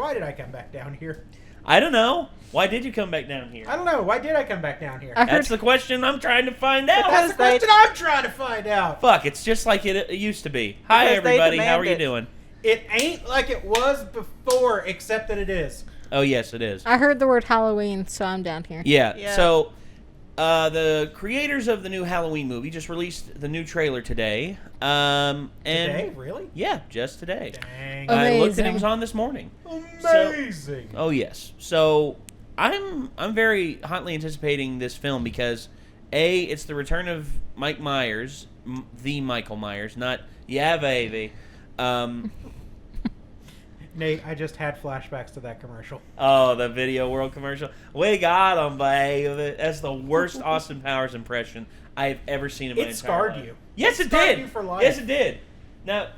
why did I come back down here? I don't know. Why did you come back down here? I don't know. Why did I come back down here? That's the question I'm trying to find out. That's the question I'm trying to find out. Fuck, it's just like it used to be. Hi, everybody. How are you doing? It ain't like it was before, except that it is. Oh, yes, it is. I heard the word Halloween, so I'm down here. Yeah. So, the creators of the new Halloween movie just released the new trailer today. Today? Really? Yeah, just today. Dang. I looked and it was on this morning. Amazing. So, oh, yes. So, I'm very hotly anticipating this film because, A, it's the return of Mike Myers, the Michael Myers, not Yavavy. Nate, I just had flashbacks to that commercial. Oh, the Video World commercial. We got him, babe. That's the worst Austin Powers impression I've ever seen in my entire life. It scarred you. Yes, it scarred did. You for life. Yes, it did. Now,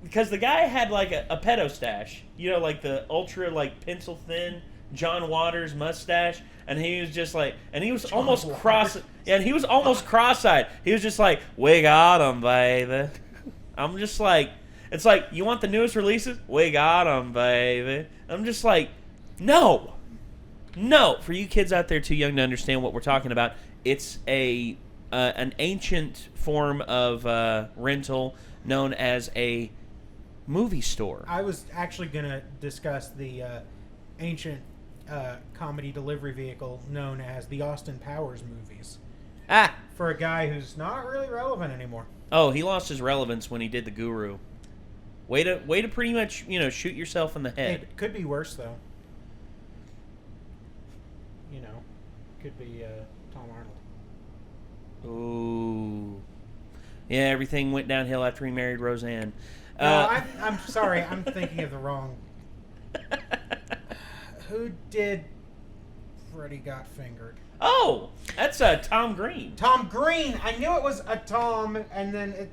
because the guy had like a pedo stash, you know, like the ultra like pencil thin John Waters mustache, and he was just like, and he was almost cross, and he was almost cross-eyed. He was just like, "We got him, baby." I'm just like. It's like, you want the newest releases? We got them, baby. I'm just like, no. No. For you kids out there too young to understand what we're talking about, it's an ancient form of rental known as a movie store. I was actually going to discuss the ancient comedy delivery vehicle known as the Austin Powers movies. For a guy who's not really relevant anymore. Oh, he lost his relevance when he did The Guru. Way to pretty much, shoot yourself in the head. It could be worse, though. Could be Tom Arnold. Ooh. Yeah, everything went downhill after he married Roseanne. No, I'm sorry. I'm thinking of the wrong... Who did Freddy Got Fingered? Oh, that's Tom Green. Tom Green! I knew it was a Tom, and then it...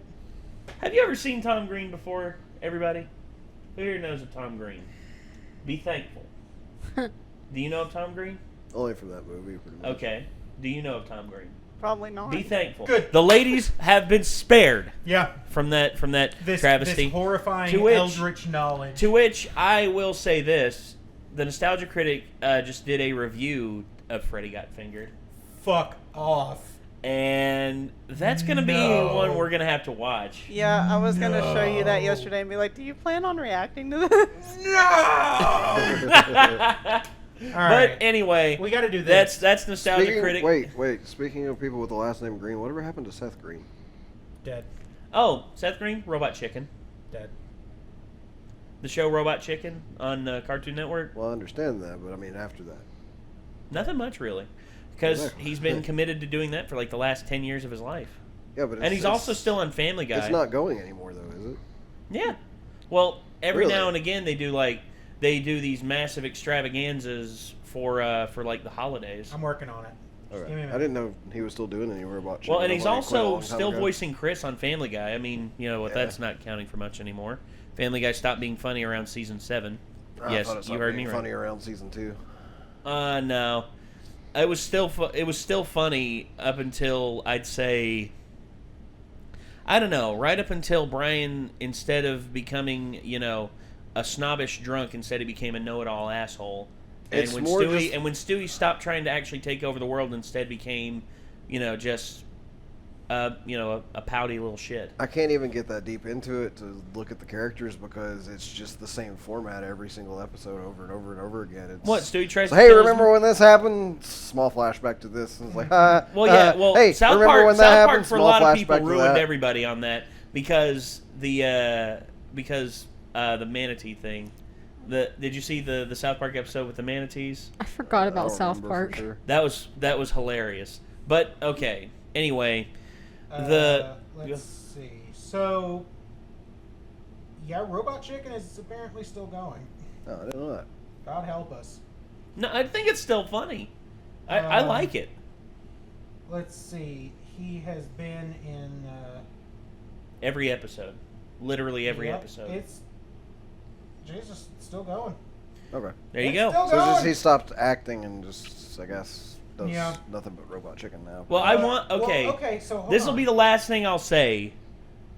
Have you ever seen Tom Green before, everybody? Who here knows of Tom Green? Be thankful. Do you know of Tom Green? Only from that movie, pretty much. Okay. Do you know of Tom Green? Probably not. Be thankful. Good. The ladies have been spared. Yeah. From that travesty. This horrifying eldritch knowledge. To which I will say this: the Nostalgia Critic just did a review of Freddy Got Fingered. Fuck off. And that's going to be one we're going to have to watch. Yeah, I was going to show you that yesterday and be like, do you plan on reacting to this? No! But anyway, we got to do this. That's Nostalgia Critic. Wait. Speaking of people with the last name Green, whatever happened to Seth Green? Dead. Oh, Seth Green, Robot Chicken. Dead. The show Robot Chicken on Cartoon Network. Well, I understand that, but I mean after that. Nothing much, really. Because he's been committed to doing that for like the last 10 years of his life. Yeah, but and he's also still on Family Guy. It's not going anymore, though, is it? Yeah. Well, every now and again they do these massive extravaganzas for like the holidays. I'm working on it. Okay. I didn't know he was still doing any Robot Chicken. Well, and he's also still voicing Chris on Family Guy. I mean, that's not counting for much anymore. Family Guy stopped being funny around season 7. Yes, you heard me right. Funny around season 2. No. It was still funny up until, I'd say, I don't know, right up until Brian, instead of becoming, a snobbish drunk, instead he became a know-it-all asshole. And when Stewie stopped trying to actually take over the world, instead became, just a pouty little shit. I can't even get that deep into it to look at the characters because it's just the same format every single episode over and over and over again. It's, what, Stewie tries to hey, remember when this happened? Small flashback to this. And it's like, hey, South remember when that Park happened? For a lot of people ruined everybody on that because the manatee thing. Did you see the South Park episode with the manatees? I forgot about South Park. Sure. That was hilarious. But okay, anyway, let's see. So, yeah, Robot Chicken is apparently still going. No, I didn't know that. God help us. No, I think it's still funny. I like it. Let's see. He has been in every episode, literally every episode. It's Jesus, still going. Okay. There you go. So just, he stopped acting and just, I guess, does nothing but Robot Chicken now. Well, so this will be the last thing I'll say.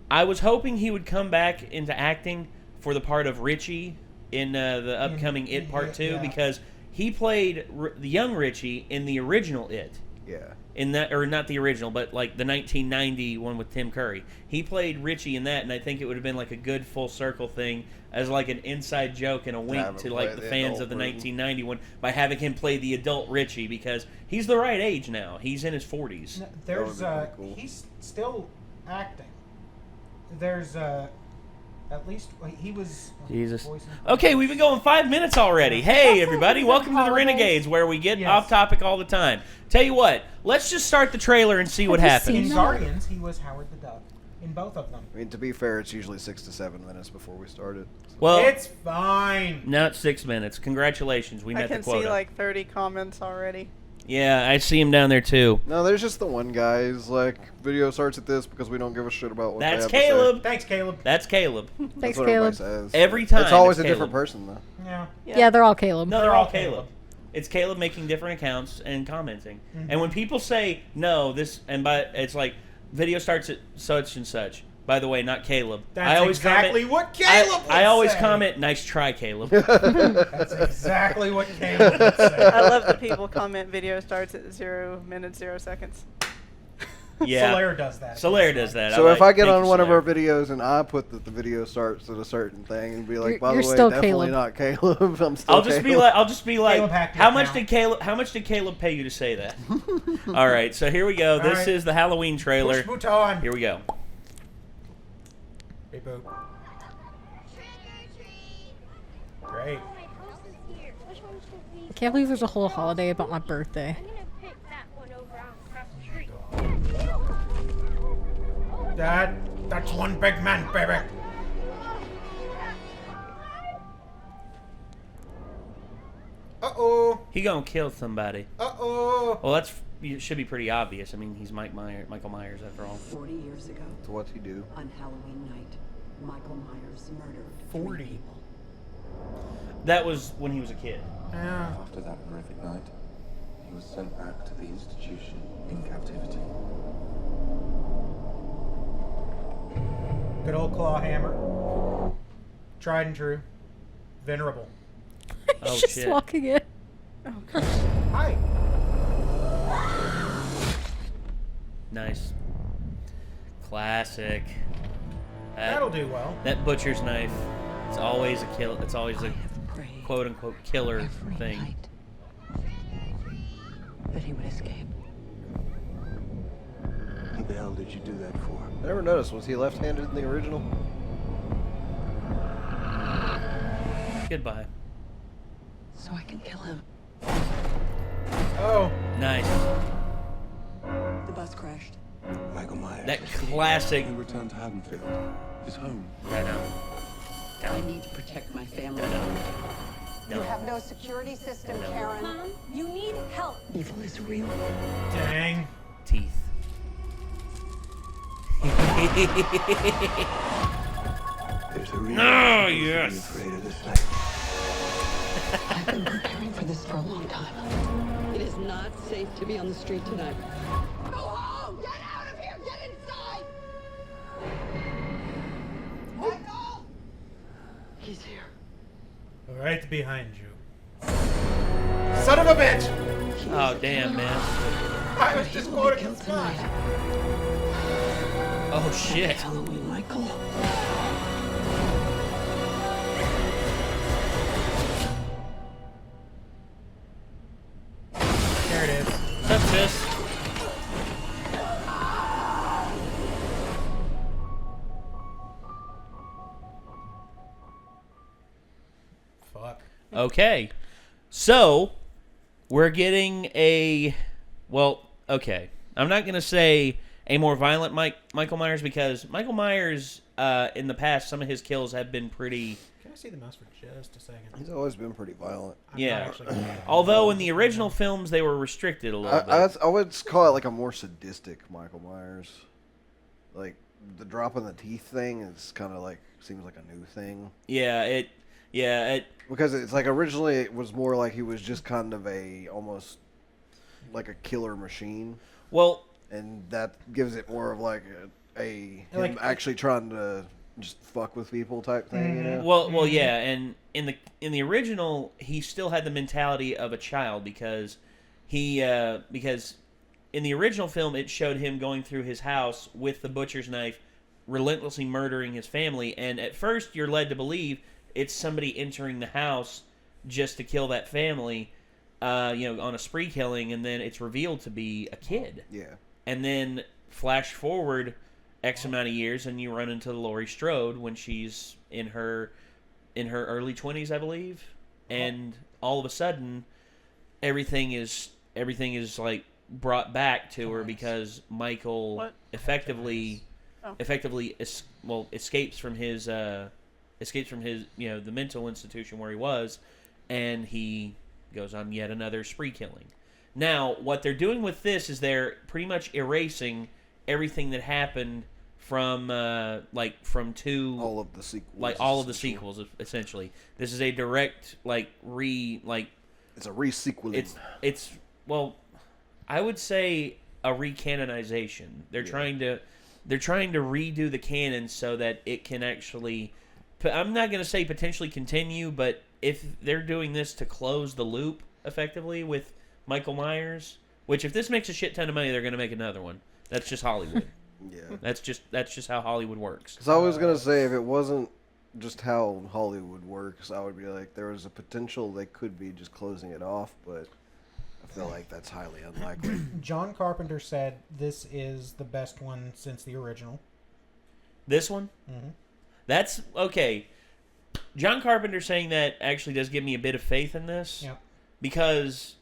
I was hoping he would come back into acting for the part of Richie in the upcoming It Part 2 yeah. because he played the young Richie in the original It. Yeah. In that, or not the original, but like the 1990 one with Tim Curry. He played Richie in that, and I think it would have been like a good full circle thing as like an inside joke and a wink to like the fans of the 1990 one by having him play the adult Richie because he's the right age now. He's in his 40s. No, there's That would be cool. he's still acting. There's at least he was Jesus. voicing- Okay, we've been going 5 minutes already. Hey, everybody, welcome to the Renegades, where we get Yes. off topic all the time. Tell you what, let's just start the trailer and see what you happens. In seen that? Guardians, he was Howard the Duck. In both of them. I mean, to be fair, it's usually 6 to 7 minutes before we start it. So. Well, It's fine. now it's 6 minutes. Congratulations, we I met the can quota. see like 30 comments already. Yeah, I see him down there too. No, there's just the one guy who's like, video starts at this because we don't give a shit about what they That's have to say. Caleb. Thanks, Caleb. That's Caleb. Thanks, That's what everybody Caleb. says. Every time It's always it's a different Caleb. person, though. Yeah. Yeah, they're all Caleb. No, they're all Caleb. It's Caleb making different accounts and commenting. Mhm. And when people say no, it's like video starts at such and such. By the way, not Caleb. That's I always exactly comment, what Caleb would I always say. comment, nice try, Caleb. That's exactly what Caleb would say. I love the people comment video starts at 0 minutes, 0 seconds. Yeah. Solaire does that. Solaire does that. So if I get thank on you, one of Solaire. our videos and I put that the video starts at a certain thing and be like, You're- by the you're way, still definitely Caleb. not Caleb. I'm still I'll just be like, Caleb hacked your how much account. did Caleb pay you to say that? All right, so here we go. All This right. is the Halloween trailer. Push bouton. Here we go. Hey, boo. Great. I can't believe there's a whole holiday about my birthday. That's one big man, baby. Uh-oh. He gonna kill somebody. Uh-oh. Well, it should be pretty obvious. I mean, he's Michael Myers after all. 40 years ago, So what's he do? on Halloween night, Michael Myers murdered 40. 3 people. That was when he was a kid. Yeah. After that horrific night, he was sent back to the institution in captivity. Good old claw hammer. Tried and true. Venerable. Oh, He's just shit. walking in. Hi. Nice. Classic. That'll do well. That butcher's knife. It's always a kill. It's always I a have prayed quote unquote killer every thing. night that he would escape. What the hell did you do that for? I never noticed. Was he left-handed in the original? Goodbye. So I can kill him. Oh. Nice. The bus crashed. Michael Myers. That classic. He returned to Haddonfield, his home. I know. I need to protect my family. You have no security system, Karen. Mom, you need help. Evil is real. Dang. Teeth. There's a reason Oh, you're supposed to be yes. afraid of this thing. I've been preparing for this for a long time. It is not safe to be on the street tonight. Go home! Get out of here! Get inside! Michael! He's here. Right behind you. Son of a bitch! Oh damn, man. I was He just will going be to killed the sky. tonight. Oh shit. Halloween, Michael. There it is. What's up, sis? Fuck. Okay. So, we're getting okay. I'm not going to say a more violent Michael Myers because Michael Myers, in the past, some of his kills have been pretty... Can I see the mouse for just a second? He's always been pretty violent. I'm Yeah. not actually gonna- Although in the original films, they were restricted a little bit. I would call it like a more sadistic Michael Myers. Like, the drop in the teeth thing is kind of like, seems like a new thing. Yeah, Because it's like originally it was more like he was just kind of almost like a killer machine. well, And that gives it more of like him Like- actually trying to just fuck with people type thing, you know? Well, yeah, and in the original, he still had the mentality of a child because because in the original film, it showed him going through his house with the butcher's knife, relentlessly murdering his family, and at first you're led to believe it's somebody entering the house just to kill that family, on a spree killing, and then it's revealed to be a kid. Yeah. And then flash forward X amount of years, and you run into Laurie Strode when she's in her early 20s, I believe, and all of a sudden, everything is like brought back to her because Michael effectively escapes from his the mental institution where he was, and he goes on yet another spree killing. Now, what they're doing with this is they're pretty much erasing everything that happened from two all of the sequels. Like all of the sequels, essentially. This is a direct it's a re-sequeling. It's I would say a recanonization. They're trying to redo the canon so that it can actually, I'm not going to say potentially continue, but if they're doing this to close the loop effectively with Michael Myers, which if this makes a shit ton of money, they're going to make another one. That's just Hollywood. Yeah. That's just how Hollywood works. Because I was going to say, if it wasn't just how Hollywood works, I would be like, there was a potential they could be just closing it off, but I feel like that's highly unlikely. John Carpenter said this is the best one since the original. This one? Mm-hmm. That's okay. John Carpenter saying that actually does give me a bit of faith in this. Yep. Because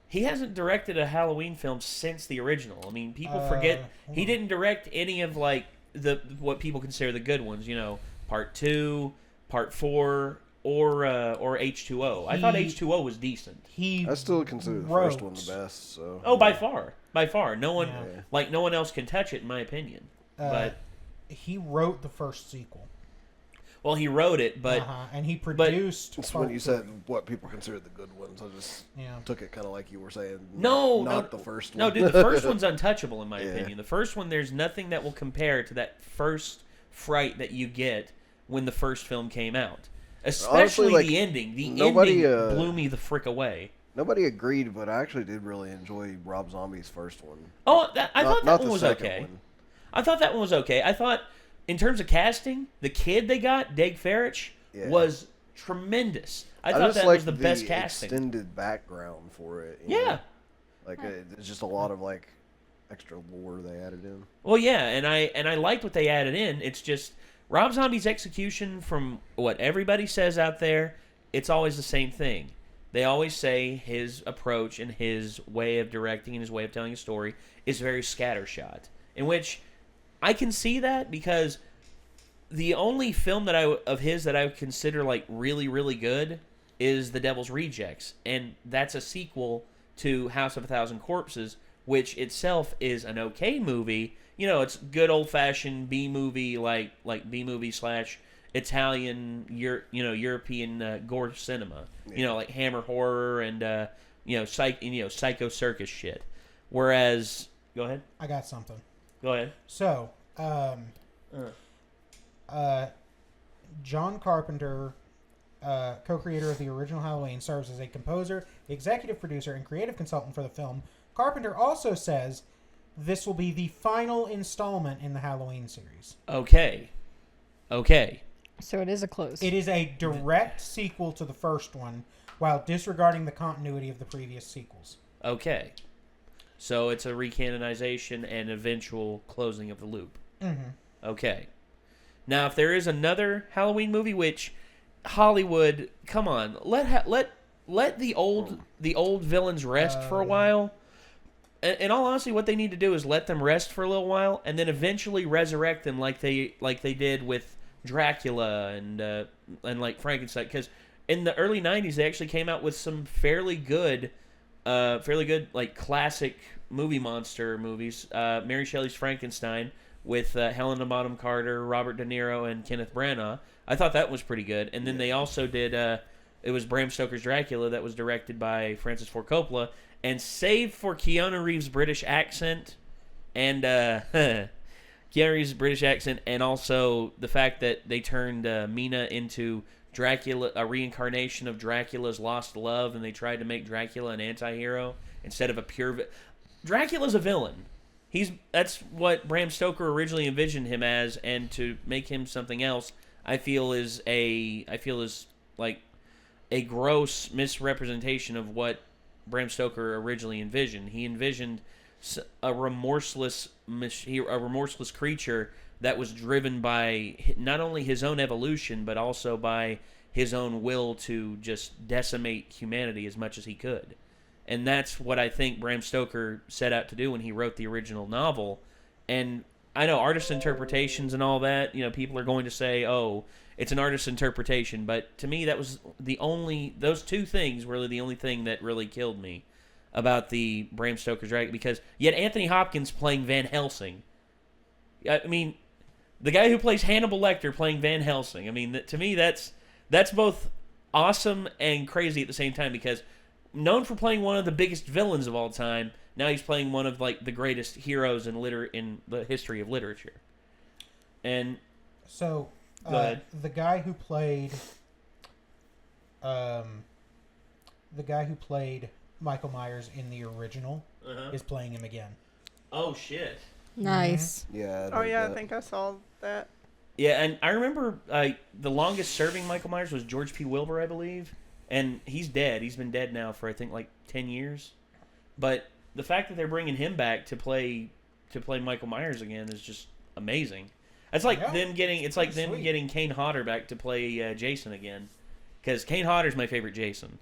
he hasn't directed a Halloween film since the original. I mean, people forget he didn't direct any of what people consider the good ones. Part 2, Part 4, or H2O. I thought H2O was decent. I still consider the first one the best. So. Oh, by far, no one no one else can touch it in my opinion. But he wrote the first sequel. Well, he wrote it, but and he produced. It's when you said what people consider the good ones. I just took it kind of like you were saying. Not the first one. No, dude, the first one's untouchable in my opinion. The first one, there's nothing that will compare to that first fright that you get when the first film came out. Especially honestly, the ending. The ending blew me the frick away. Nobody agreed, but I actually did really enjoy Rob Zombie's first one. Oh, I thought that one was okay. I thought that one was okay. I thought, in terms of casting, the kid they got, Deg Farich, was tremendous. I thought that was the best casting. Extended background for it. Yeah. It's just a lot of extra lore they added in. Well, yeah, and I liked what they added in. It's just Rob Zombie's execution, from what everybody says out there, it's always the same thing. They always say his approach and his way of directing and his way of telling a story is very scattershot. In which I can see that because the only film of his that I would consider really, really good is The Devil's Rejects, and that's a sequel to House of a Thousand Corpses, which itself is an okay movie. It's good old-fashioned B-movie, like B-movie / Italian, European gore cinema. Like Hammer horror and Psycho Circus shit. Whereas, go ahead. I got something. Go ahead. So, John Carpenter, co-creator of the original Halloween, serves as a composer, executive producer, and creative consultant for the film. Carpenter also says this will be the final installment in the Halloween series. Okay. So it is a close. It is a direct sequel to the first one, while disregarding the continuity of the previous sequels. Okay. So it's a recanonization and eventual closing of the loop. Mm-hmm. Okay. Now, if there is another Halloween movie, which Hollywood, come on, let the old villains rest for a while. In all honesty, what they need to do is let them rest for a little while, and then eventually resurrect them like they did with Dracula and like Frankenstein. Because in the early '90s, they actually came out with some fairly good classic movie monster movies. Mary Shelley's Frankenstein with Helena Bonham Carter, Robert De Niro, and Kenneth Branagh. I thought that was pretty good. And then they also did it was Bram Stoker's Dracula that was directed by Francis Ford Coppola. And save for Keanu Reeves' British accent and Keanu Reeves' British accent, and also the fact that they turned Mina into Dracula, a reincarnation of Dracula's lost love, and they tried to make Dracula an anti-hero instead of a pure... Dracula's a villain. That's what Bram Stoker originally envisioned him as, and to make him something else, I feel is like a gross misrepresentation of what Bram Stoker originally envisioned. He envisioned a remorseless creature that was driven by not only his own evolution, but also by his own will to just decimate humanity as much as he could. And that's what I think Bram Stoker set out to do when he wrote the original novel. And I know artist interpretations and all that, people are going to say, oh, it's an artist's interpretation. But to me, that was those two things were the only thing that really killed me about the Bram Stoker's Dracula. Because yet Anthony Hopkins playing Van Helsing. I mean, the guy who plays Hannibal Lecter playing Van Helsing. I mean, to me, that's both awesome and crazy at the same time, because known for playing one of the biggest villains of all time, now he's playing one of the greatest heroes in the history of literature. And so the guy who played Michael Myers in the original is playing him again. Oh shit. Nice. Mm-hmm. Yeah. I think I saw that. Yeah, and I remember the longest serving Michael Myers was George P. Wilbur, I believe. And he's dead. He's been dead now for, I think, 10 years. But the fact that they're bringing him back to play Michael Myers again is just amazing. It's like them getting Kane Hodder back to play Jason again. Because Kane Hodder's my favorite Jason.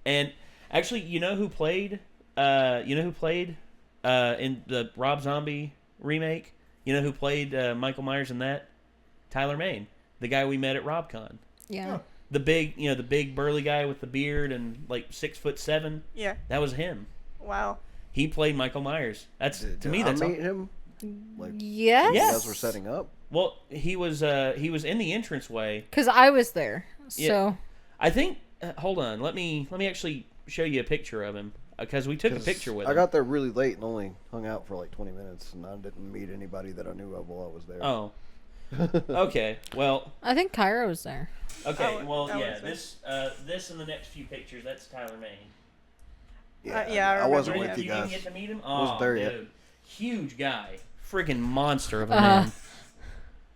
And actually, you know who played in the Rob Zombie remake? You know who played Michael Myers in that? Tyler Mane, the guy we met at RobCon. Yeah. Huh. The big burly guy with the beard and 6'7". Yeah. That was him. Wow. He played Michael Myers. That's Did to me. That's I meet him. Yes. You guys were setting up. Well, he was in the entranceway. Because I was there. So. Yeah. I think. Hold on. Let me actually show you a picture of him, because we took a picture with him. I got there really late and only hung out for 20 minutes, and I didn't meet anybody that I knew of while I was there. Oh. Okay. Well. I think Cairo was there. Okay. Oh, Well, that yeah. was This and the next few pictures. That's Tyler Mane. I wasn't with you You guys. didn't get to meet him? Wasn't there dude. yet. Huge guy. Friggin' monster of a man.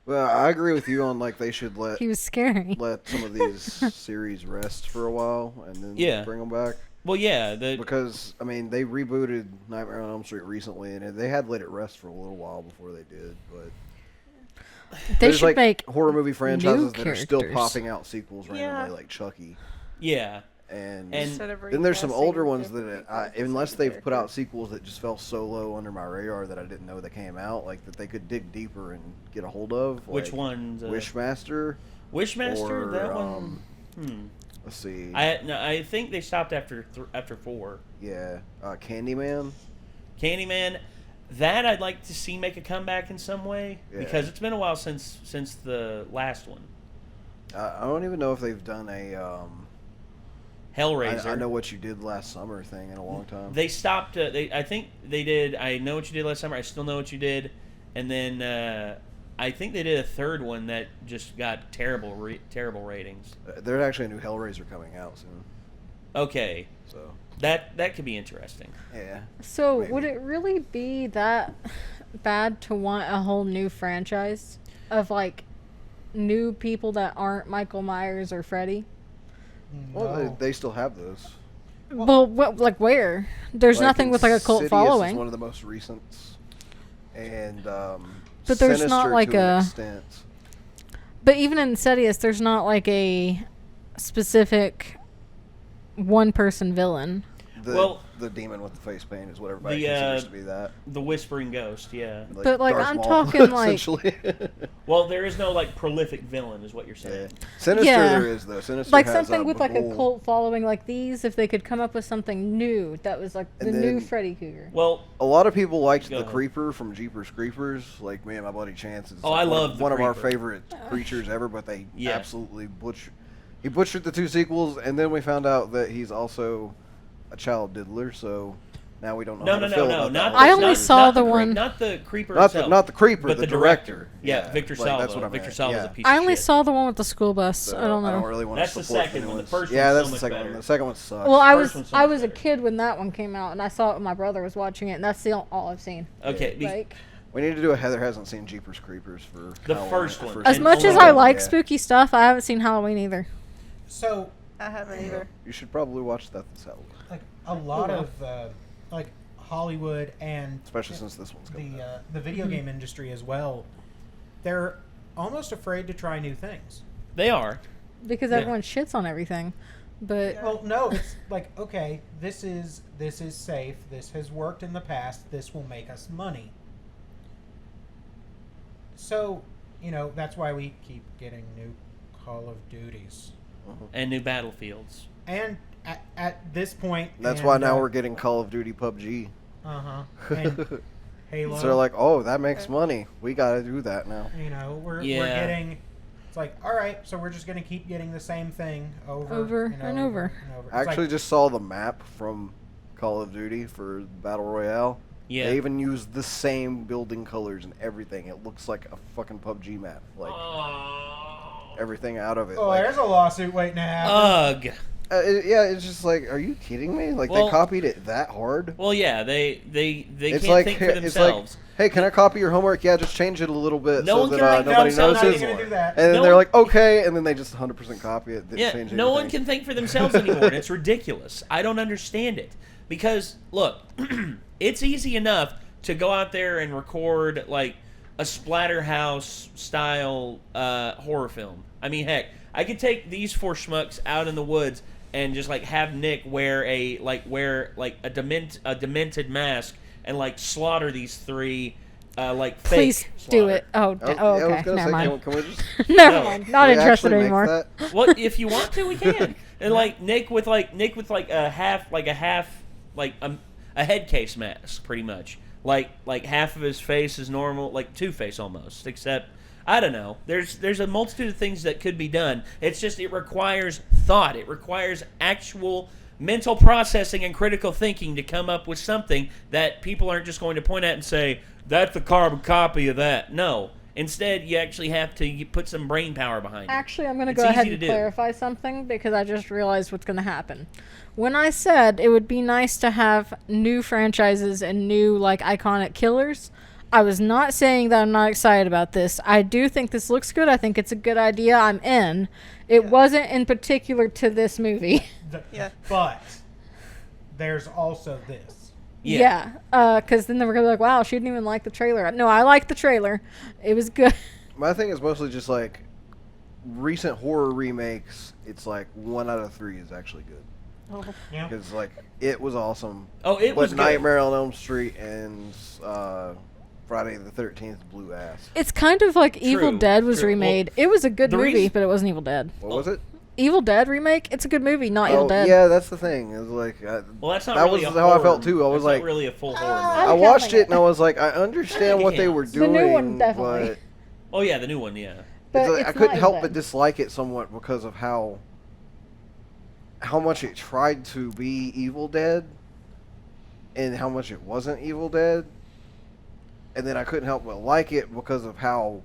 Well, I agree with you on they should He was scary. let some of these series rest for a while and then bring them back. Well, yeah. Because they rebooted Nightmare on Elm Street recently, and they had let it rest for a little while before they did. But They there's should make horror movie franchises that are still characters. popping out sequels randomly, like Chucky. Yeah. And then there's some older ones that, unless they've put out sequels that just fell so low under my radar that I didn't know they came out, that they could dig deeper and get a hold of. Which ones? Wishmaster. Wishmaster? That one? Let's see. I think they stopped after 4. Yeah. Candyman. Candyman. That I'd like to see make a comeback in some way, because it's been a while since the last one. I don't even know if they've done a Hellraiser. I Know What You Did Last Summer thing in a long time. They stopped. I think they did. I Know What You Did Last Summer. I Still Know What You Did, and then I think they did a third one that just got terrible ratings. There's actually a new Hellraiser coming out soon. Okay. So that could be interesting. Yeah. So maybe. would it really be that bad to want a whole new franchise of new people that aren't Michael Myers or Freddy? Well, they still have those. Well, where? There's nothing with a cult Insidious following. Is one of the most recent, and but there's Sinister not to an extent. But even in Insidious, there's not a specific one-person villain. The demon with the face paint is what everybody considers to be that. The Whispering Ghost, yeah. But Darth I'm Maul, talking essentially. Well, there is no prolific villain, is what you're saying. Yeah. Sinister there is though. Sinister has something with a Bagul. cult following like these. If they could come up with something new, that was the new Freddy Cougar. Well, a lot of people liked the ahead. Creeper from Jeepers Creepers. Like me and my buddy Chance. It's I love one the of our Creeper. favorite creatures ever. But they absolutely butchered. He butchered the 2 sequels, and then we found out that he's also a child diddler. So Now we don't know No, how no, to feel no, no. about Not that. I the- only not- saw not the cre- one- Not the creeper Not itself. the creeper, but the director. Yeah, Victor Salvo. That's what I Victor meant. Salvo's Yeah. a piece I of only shit. saw the one with the school bus. So, I don't know. I don't really want That's to the support second one. The anyone. first Yeah, one's that's so the much second better. one. The second one sucks. Well, First one's so I much was a better. kid when that one came out, and I saw it when my brother was watching it, and that's all I've seen. Okay. Like, we need to do a Heather hasn't seen Jeepers Creepers for The Halloween, first one. as And much as only I one, like yeah. spooky stuff, I haven't seen Halloween either. So, I haven't either. You should probably watch that this Halloween, like a lot will. of like Hollywood and especially since this one's coming. the video game industry as well, they're almost afraid to try new things. They are. Because Yeah. everyone shits on everything. But Well, no, it's like, okay, this is safe. This has worked in the past. This will make us money. So, that's why we keep getting new Call of Duties. And new Battlefields. And at this point, That's and, why now we're getting Call of Duty PUBG. and Halo. So they're like, oh, that makes money. We got to do that now. we're Yeah. getting. It's like, all right, so we're just gonna keep getting the same thing over Over and and over over. and over. I It's actually like, just saw the map from Call of Duty for Battle Royale. Yeah. They even used the same building colors and everything. It looks like a fucking PUBG map. Like, everything out of it. oh, like, there's a lawsuit waiting to happen. Ugh. yeah, it's just like, are you kidding me? Like, Well- they copied it that hard? Well, yeah, they It's can't like, think for it's like, themselves. hey, can I copy your homework? Yeah, just change it a little bit No so one that can think- nobody no, not notices. even gonna do that. And then No they're one- like, okay, and then they just 100% copy it. Didn't Yeah, change no one anything. can think for themselves anymore, and it's ridiculous. I don't understand it. Because, look, it's easy enough to go out there and record, like, a Splatterhouse-style horror film. I mean, heck, I could take these four schmucks out in the woods and just, like, have Nick wear a demented mask and, like, slaughter these three, like, fake please do slaughter. it. Oh, I was okay. gonna Never say, mind. can we just Never No. mind. Not we interested actually make anymore. that? Well, if you want to, we can. And like Nick with a head case mask, pretty much. Like half of his face is normal, like Two-Face almost. Except I don't know. There's a multitude of things that could be done. It's just it requires thought. It requires actual mental processing and critical thinking to come up with something that people aren't just going to point at and say that's a carbon copy of that. No. Instead, you actually have to put some brain power behind it. Actually, I'm going to It's go ahead easy and to do. clarify something because I just realized what's going to happen. When I said it would be nice to have new franchises and new, like, iconic killers, I was not saying that I'm not excited about this. I do think this looks good. I think it's a good idea. I'm in. It wasn't in particular to this movie. Yeah. But there's also this. Yeah. Because then they were going to be like, wow, she didn't even like the trailer. No, I liked the trailer. It was good. My thing is mostly just like recent horror remakes. It's like 1 out of 3 is actually good. Yeah. Because like it was awesome. Oh, it was But good. Nightmare on Elm Street and Friday the 13th blew ass. It's kind of like Evil True, Dead was true. remade. It was a good the movie, reason- but it wasn't Evil Dead. What was it? Evil Dead remake? It's a good movie, not Evil Dead. Yeah, that's the thing. It was like Well, that's not that really was a how I horror- felt too. I was that's like, not really a full horror I I movie. was watched counting it and I was like, I understand what they were The doing. new one, definitely. But Oh yeah, the new one, yeah. But it's like, it's I couldn't not help Evil but Dead. dislike it somewhat because of how much it tried to be Evil Dead and how much it wasn't Evil Dead. And then I couldn't help but like it because of how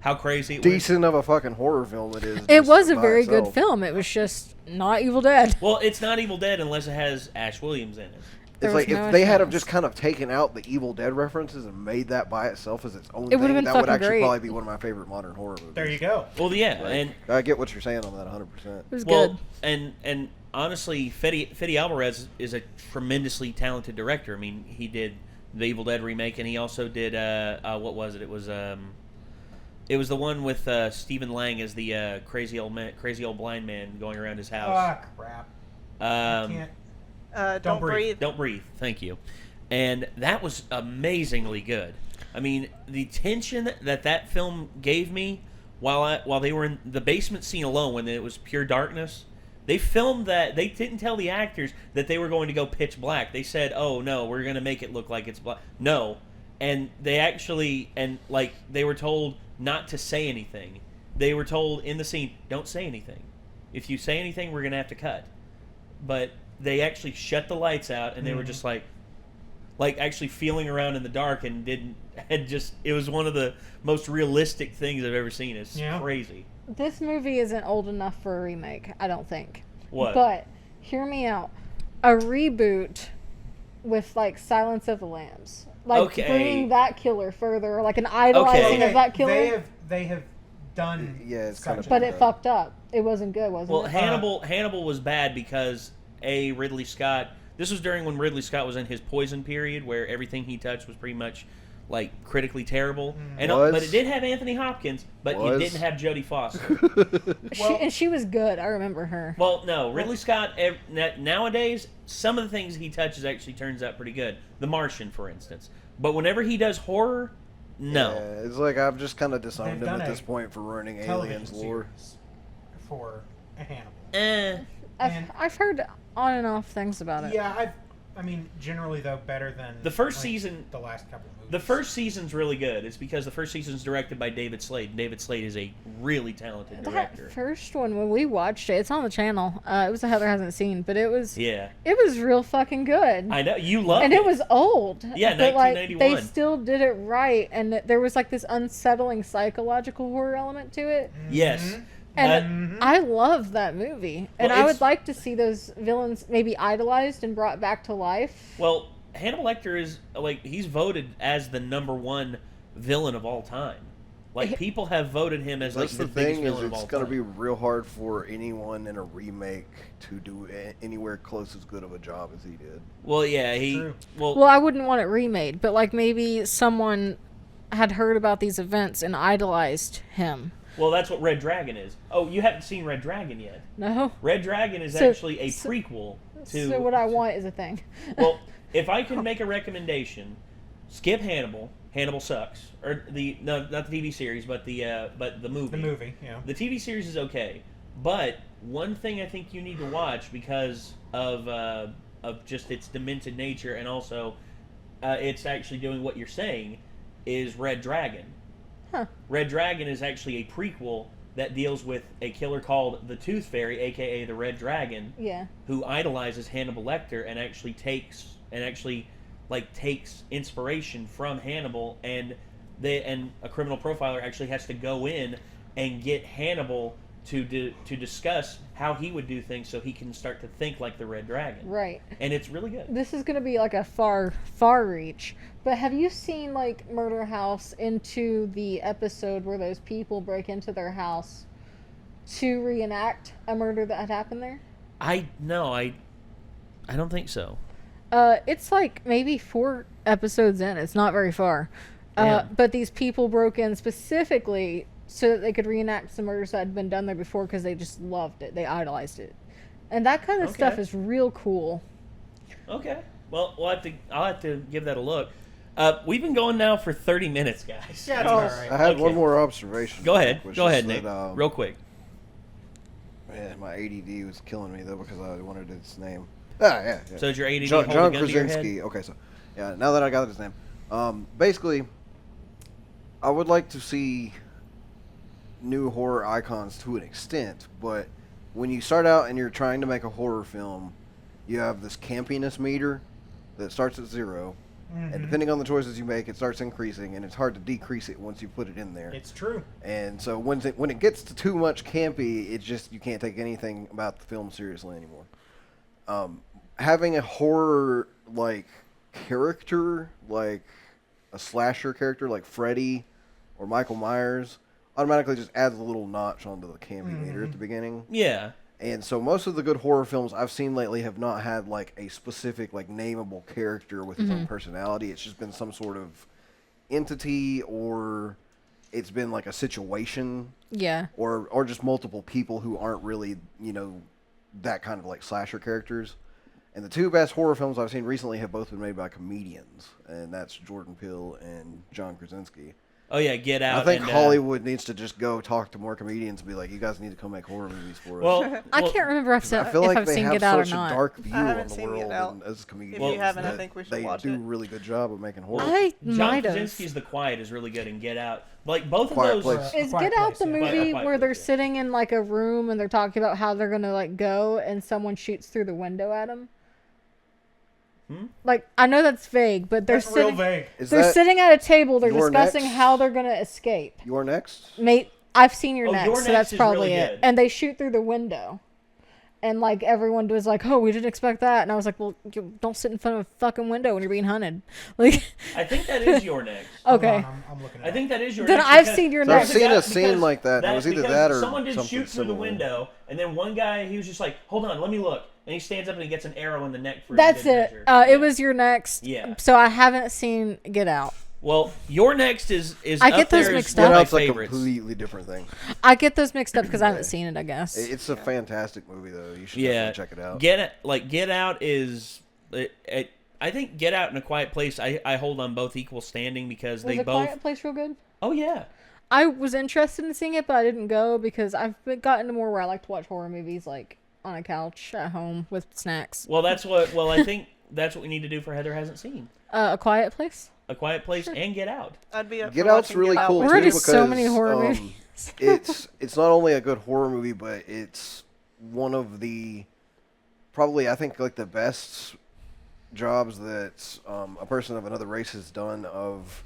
How crazy it was. decent of a fucking horror film it is. It just was a by very good itself. film. It was just not Evil Dead. Well, it's not Evil Dead unless it has Ash Williams in it. There It's was like if no they had have chance. just kind of taken out the Evil Dead references and made that by itself as its own It would've thing, been that would fucking actually great. probably be one of my favorite modern horror movies. There you go. Well, yeah, Like, and I get what you're saying on that 100%. It was well, good. and honestly, Fede Alvarez is a tremendously talented director. I mean, he did the Evil Dead remake, and he also did what was it? It was the one with Stephen Lang as the crazy old blind man going around his house. Ah, crap. I Um, can't. Don't breathe. Don't breathe. Thank you. And that was amazingly good. I mean, the tension that film gave me while they were in the basement scene alone, when it was pure darkness. They filmed that. They didn't tell the actors that they were going to go pitch black. They said, "Oh no, we're going to make it look like it's black." No, and they actually they were told not to say anything. They were told in the scene, "Don't say anything. If you say anything, we're going to have to cut." But they actually shut the lights out and they were just like actually feeling around in the dark and it was one of the most realistic things I've ever seen. It's crazy. This movie isn't old enough for a remake, I don't think. What? But hear me out. A reboot with like Silence of the Lambs, like bringing that killer further, like an idolizing of that killer. They have done. Yeah, it's kind of. But it fucked up. It wasn't good, wasn't it? Well, Hannibal was bad because Ridley Scott. This was during when Ridley Scott was in his Poison period, where everything he touched was pretty much like critically terrible. And but it did have Anthony Hopkins, but you didn't have Jodie Foster. She was good. I remember her. Well, no, Ridley Scott nowadays some of the things he touches actually turns out pretty good. The Martian, for instance. But whenever he does horror, no. Yeah, it's like I've just kind of disowned him at this point for ruining Aliens lore. For a Hannibal. I've heard on and off things about it. Yeah, I mean, generally though, better than the first season. The last couple of movies. The first season's really good. It's because the first season's directed by David Slade. David Slade is a really talented director. That first one, when we watched it, it's on the channel. It was a Heather hasn't seen, but it was it was real fucking good. I know you loved it, and it was old. Yeah, but 1991. Like, they still did it right, and there was like this unsettling psychological horror element to it. Yes. And I love that movie. And I would like to see those villains maybe idolized and brought back to life. Well, Hannibal Lecter is, like, he's voted as the #1 villain of all time. Like, people have voted him as, like, the biggest villain of all time. It's going to be real hard for anyone in a remake to do anywhere close as good of a job as he did. Well, yeah, Well, I wouldn't want it remade, but, like, maybe someone had heard about these events and idolized him. Well, that's what Red Dragon is. Oh, you haven't seen Red Dragon yet? No. Red Dragon is actually a prequel to... So what I want is a thing. Well, if I can make a recommendation, skip Hannibal. Hannibal sucks. Or not the TV series, but the movie. The movie, yeah. The TV series is okay. But one thing I think you need to watch because of just its demented nature and also it's actually doing what you're saying is Red Dragon. Huh. Red Dragon is actually a prequel that deals with a killer called the Tooth Fairy, aka the Red Dragon, who idolizes Hannibal Lecter and actually takes inspiration from Hannibal, and a criminal profiler actually has to go in and get Hannibal to discuss how he would do things so he can start to think like the Red Dragon. Right. And it's really good. This is going to be like a far reach. But have you seen like Murder House into the episode where those people break into their house to reenact a murder that had happened there? I don't think so. It's like maybe 4 episodes in. It's not very far. But these people broke in specifically so that they could reenact some murders that had been done there before because they just loved it. They idolized it. And that kind of stuff is real cool. Okay. Well, I'll have to give that a look. We've been going now for 30 minutes, guys. Yeah, that's all right. I had one more observation. Go ahead, Nick. Real quick. Man, my ADD was killing me, though, because I wanted its name. Yeah. So is your ADD John holding a gun to your head? Krasinski. Okay, so, yeah, now that I got his name. Basically, I would like to see new horror icons to an extent, but when you start out and you're trying to make a horror film, you have this campiness meter that starts at 0, and depending on the choices you make, it starts increasing, and it's hard to decrease it once you put it in there. It's true. And so when it gets to too much campy, it's just you can't take anything about the film seriously anymore. Having a horror like character, like a slasher character like Freddy or Michael Myers, automatically just adds a little notch onto the campy meter at the beginning. Yeah. And so most of the good horror films I've seen lately have not had like a specific like nameable character with its own personality. It's just been some sort of entity, or it's been like a situation. Yeah. Or just multiple people who aren't really, that kind of like slasher characters. And the 2 best horror films I've seen recently have both been made by comedians, and that's Jordan Peele and John Krasinski. Oh yeah, Get Out. I think and, Hollywood needs to just go talk to more comedians and be like, you guys need to come make horror movies for us. Well, I can't remember if I feel like I've they seen have Get Out or such not. a dark view I on haven't the seen Get world Out. and as comedians. If you haven't, I that think we should they watch do it. a really good job of making horror. I John might have. Krasinski's The Quiet is really good, and Get Out. Like both Quiet of those. Place. Is Quiet Get Out Place, the yeah. movie Quiet where they're Place, yeah. sitting in like a room and they're talking about how they're gonna like go and someone shoots through the window at them? Like I know that's vague, but they're That's real sitting. vague. Is They're that sitting at a table. They're Your discussing Next? how they're gonna escape. Your Next? Mate, I've seen Your Oh, Next, Your so Next that's is probably really it. good. And they shoot through the window, and like everyone was like, "Oh, we didn't expect that." And I was like, "Well, you don't sit in front of a fucking window when you're being hunted." Like, I think that is Your Next. okay, Hold on, I'm looking at I think that is Your Then Next. I've because seen Your So I've Next. there's seen a guy- scene because like that. It was either because that or someone did something shoot through the similar. window, and then one guy he was just like, "Hold on, let me look," and he stands up and he gets an arrow in the neck for. his That's good it. measure. It was Your Next. Yeah. So I haven't seen Get Out. Well, Your Next is I up get those there as mixed one up. of my It's like a favorites. completely different thing. I get those mixed up because I haven't seen it. I guess. It's a fantastic movie, though. You should Yeah, definitely check it out. Get Out is. I think Get Out and A Quiet Place. I hold on both equal standing because Was they A both. Quiet Place real good? Oh yeah. I was interested in seeing it, but I didn't go because I've gotten to more where I like to watch horror movies, like on a couch at home with snacks. Well, that's what. Well, I think that's what we need to do for Heather hasn't seen. A Quiet Place. A Quiet Place and Get Out. I'd be up Get for Out's watching really Get Out cool with We're too already because so many horror movies. it's not only a good horror movie, but it's one of the probably I think like the best jobs that a person of another race has done of,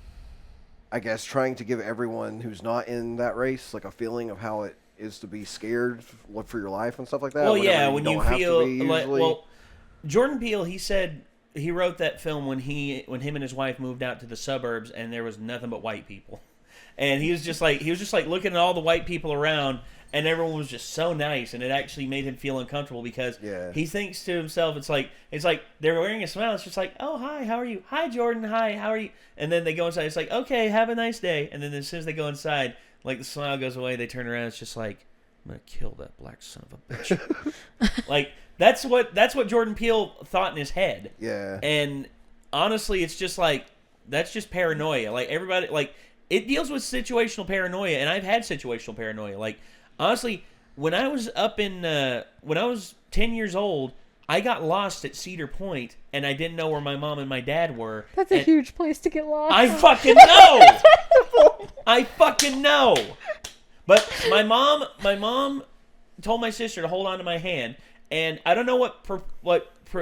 I guess, trying to give everyone who's not in that race like a feeling of how it is to be scared, look for your life and stuff like that. Well, whenever yeah, when don't you have to feel be like usually. well, Jordan Peele, he said he wrote that film when him and his wife moved out to the suburbs and there was nothing but white people, and he was just like looking at all the white people around. And everyone was just so nice, and it actually made him feel uncomfortable because he thinks to himself, it's like they're wearing a smile. It's just like, oh hi, how are you? Hi Jordan, hi, how are you? And then they go inside. It's like, okay, have a nice day. And then as soon as they go inside, like the smile goes away. They turn around. It's just like, I'm gonna kill that black son of a bitch. Like that's what Jordan Peele thought in his head. Yeah. And honestly, it's just like that's just paranoia. Like everybody, like it deals with situational paranoia, and I've had situational paranoia. Like. Honestly, when I was when I was 10 years old, I got lost at Cedar Point, and I didn't know where my mom and my dad were. That's a huge place to get lost. I fucking know. I fucking know. But my mom told my sister to hold on to my hand, and I don't know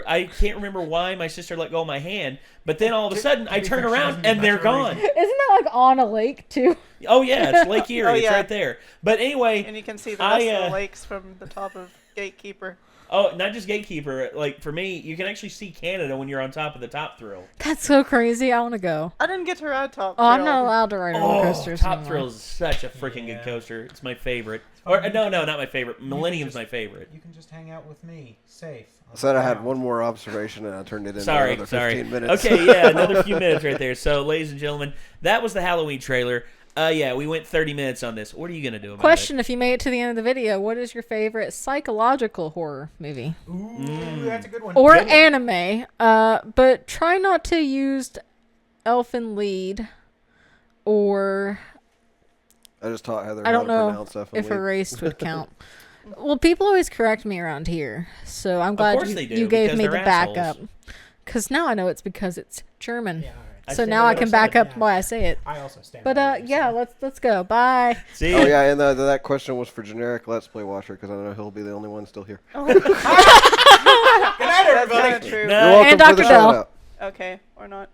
I can't remember why my sister let go of my hand, but then all of a sudden I turn around and they're gone. Isn't that like on a lake too? Oh yeah, it's Lake Erie. Oh, It's yeah. right there. But anyway, And you can see the rest of the lakes from the top of Gatekeeper. oh, not just Gatekeeper. Like for me, you can actually see Canada when you're on top of the Top Thrill. That's so crazy. I want to go. I didn't get to ride Top Oh, I'm Thrill. not allowed to ride roller coasters Top anymore. Thrill is such a freaking good coaster. It's my favorite. Or no, not my favorite. Millennium's my favorite. You can just hang out with me, safe. I said I had one more observation and I turned it into Sorry. another 15 minutes. Okay, yeah, another few minutes right there. So, ladies and gentlemen, that was the Halloween trailer. Yeah, we went 30 minutes on this. What are you gonna do about Question: If you made it to the end of the video, what is your favorite psychological horror movie Ooh, that's a good one. or Good one. anime? But try not to use elfin lead or I just taught Heather I don't how to know pronounce stuff. if erased would count. Well, people always correct me around here, so I'm glad course they do, you gave because me the they're backup. assholes. Because now I know it's because it's German. Yeah, all right. I So stand now by I what can I back said. up why I say it. I also stand. But by what you yeah, said. let's go. Bye. See? Oh yeah, and that question was for generic Let's Play watcher because I know he'll be the only one still here. Good night, That's everybody. kind of true. No. You're welcome And for the Dr. Dell. shout out. Okay, or not.